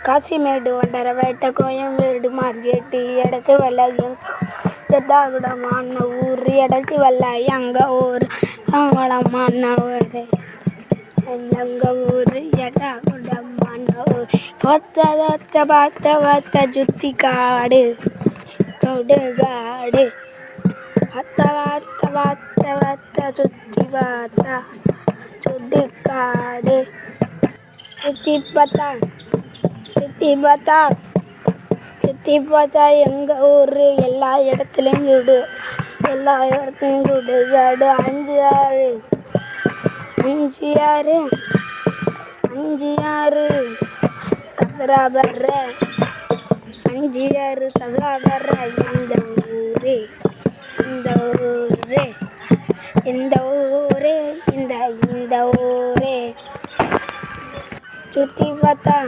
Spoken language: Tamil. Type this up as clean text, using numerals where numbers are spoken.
காசிமேடு ஒன்றரை வேட்டை கோயம்பேடு மார்க்கெட்டு இடத்து வெள்ளையும் எட்டாகுடமான ஊர் இடத்து வெள்ளாய் அங்கே ஊர் அவங்களமான ஊர் எங்கள் ஊர் எட்டாகுடமான ஊர் பார்த்த சுத்தி காடு தொடுகாடு பார்த்த சுத்தி பார்த்தா சுடுகாடு சுத்தி பார்த்தா எங்கள் ஊர் எல்லா இடத்துலையும் சுடுகாடு அஞ்சு ஆறு தகரா வர்ற இந்த ஊரே சுத்தி பார்த்தா